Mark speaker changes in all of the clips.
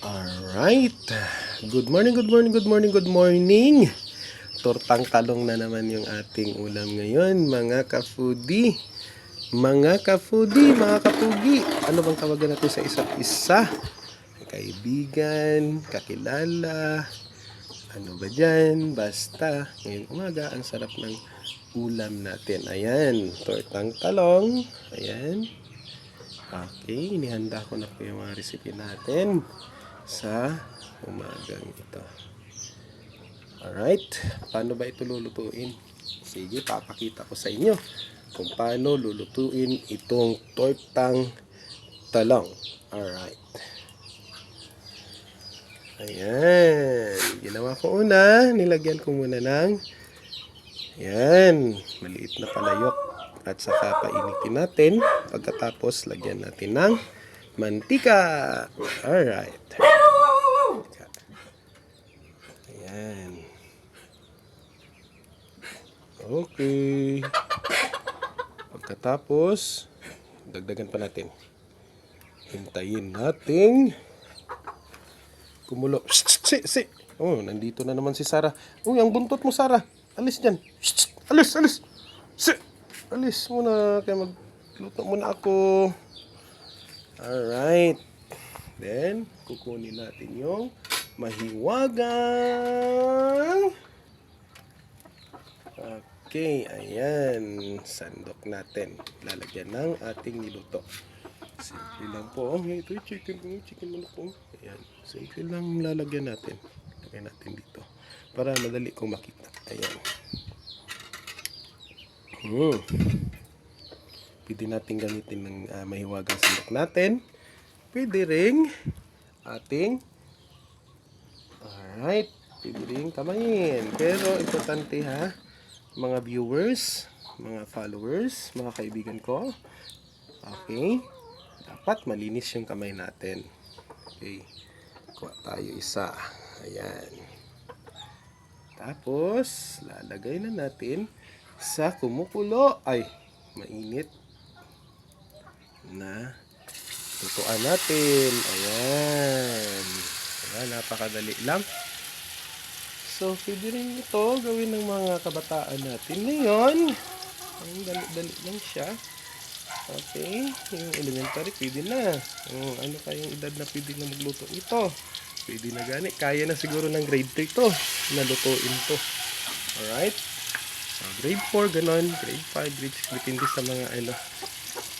Speaker 1: Alright. Good morning, good morning, good morning, good morning. Tortang talong na naman yung ating ulam ngayon, mga ka-foodie. Mga ka-foodie, mga kapugi. Ano bang tawagan natin sa isa't isa? Kaibigan, kakilala, ano ba dyan? Basta, ngayong umaga, ang sarap ng ulam natin. Ayan, tortang talong. Ayan. Okay, inihanda ko na po yung mga recipe natin sa umagang ito. Alright, paano ba ito lulutuin? Sige, papakita ko sa inyo kung paano lulutuin itong tortang talong. Alright. Ayan, ginawa ko una, nilagyan ko muna ng ayan, maliit na palayok at saka painitin natin. Pagkatapos, lagyan natin ng mantika. Alright. Ayan. Okay. Pagkatapos, dagdagan pa natin. Hintayin natin kumulo. Oh, nandito na naman si Sarah. Uy, ang buntot mo, Sarah. Alis dyan. Alis, alis. Alis muna. Kaya magluto muna ako. Alright. Then, kukunin natin yung mahiwagang. Okay, ayan. Sandok natin. Lalagyan ng ating niluto. Simple lang po. Ito yung chicken manok. Ayan. Simple lang lalagyan natin. Lagyan natin dito. Para madali kong makita. Ayan. Pwede natin gamitin ng mahiwagang sandok natin. Pwede ring ating alright. Pwede ring kamayin. Pero importante ha, mga viewers, mga followers, mga kaibigan ko. Okay. Dapat malinis yung kamay natin. Okay. Kuha tayo isa. Ayan. Tapos, lalagay na natin sa kumukulo. Ay, mainit na lutuan natin. Ayan. Ayan, napakadali lang. So, pwede rin ito gawin ng mga kabataan natin ngayon. Ang dali-dali lang siya. Okay. Yung elementary, pwede na. Ano kayong edad na pwede na magluto ito? Pwede na gani. Kaya na siguro ng grade 3 ito. Nalutuin to. Alright. So, grade 4, ganon. Grade 5, grade 6. Depende sa mga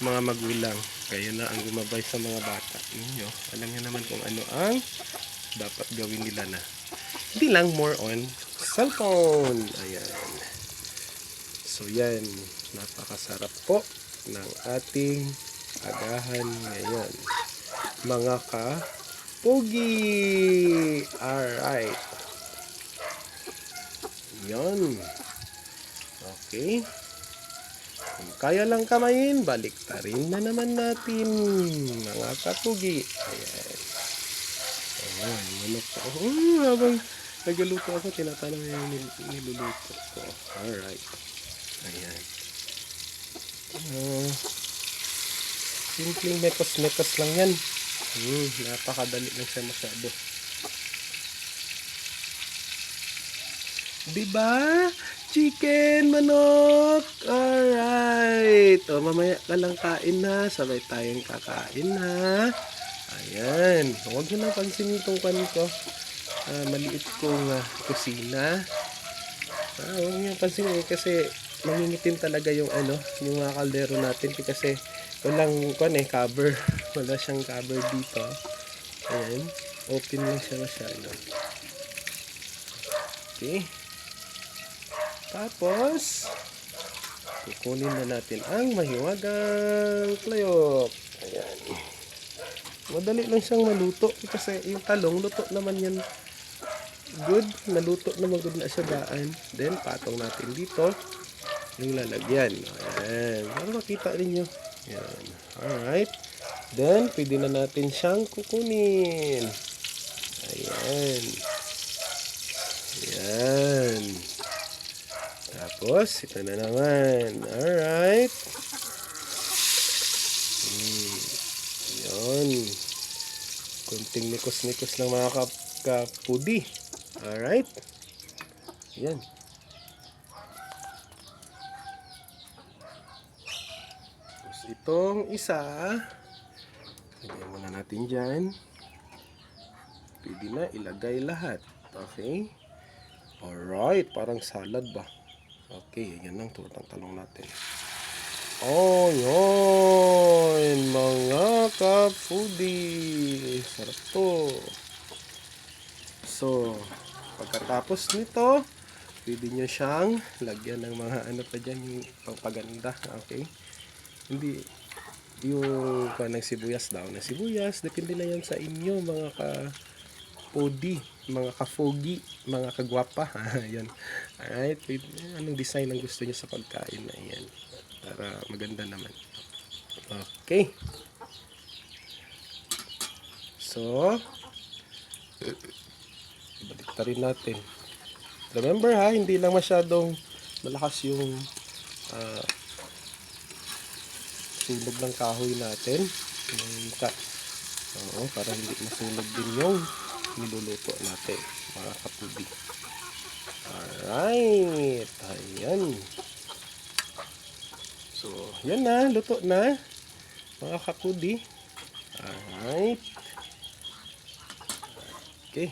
Speaker 1: mga magulang. Kaya na ang gumabay sa mga bata ninyo. Alam niyo naman kung ano ang dapat gawin nila na. Hindi lang more on cellphone. Ayan. So yan, napakasarap po ng ating agahan ngayon. Mga ka-pogi. Alright. Yan. Okay. Kung kaya lang kamayin, balik tarin na naman natin. Mga ka-pogi. Ayan. Ayan, manok ko. Habang nagaluto ako, tinatanong yung niluluto ko. Alright. Ayan. Simpleng mekos-mekos lang yan. Napakadali lang siya masyado. Diba? Chicken, manok. Alright. O, mamaya ka lang kain na. Sabay tayong kakain na. Ayan. Huwag nyo na pansin itong pan ko. Maliit kong kusina. Huwag nyo pansin kasi mangingitim talaga yung yung mga kaldero natin kasi walang cover. Wala siyang cover dito. Ayan. Open lang siya masyado. Okay. Tapos, kukunin na natin ang mahiwagang klayok. Ayan. Madali lang siyang maluto kasi yung talong, luto naman yan. Good. Naluto naman good na siya daan. Then, patong natin dito yung lalagyan. Ayan. Para makita rin nyo. Ayan. Alright. Then, pwede na natin siyang kukunin. Ayan. Ayan. Tapos, ito na naman. Alright. Ayan. Kunting nikos-nikos ng mga kapudi. Alright. Yan. Tapos itong isa, lagyan muna natin dyan. Pwede na ilagay lahat. Okay. Alright. Parang salad ba? Okay. Yan ang tortang talong natin. Oh, yun. Mga ka-foodie. Sarap to. So, pagkatapos nito, pwede nyo siyang lagyan ng mga ano pa dyan, yung pangpaganda. Okay? Hindi, yung ng sibuyas daw na sibuyas. Depende na yan sa inyo, mga ka-foodie, mga ka-fogi, mga kagwapa. Yan. Alright? Anong design ang gusto nyo sa pagkain na yan? Para maganda naman. Okay. So, balik ta rin natin. Remember ha, hindi lang masyadong malakas yung sunog ng kahoy natin. Oo, para hindi masunog din yung niluluto natin, mga kapudi. Alright. Ayan. So, yan na. Luto na. Mga kapudi. Alright. Okay.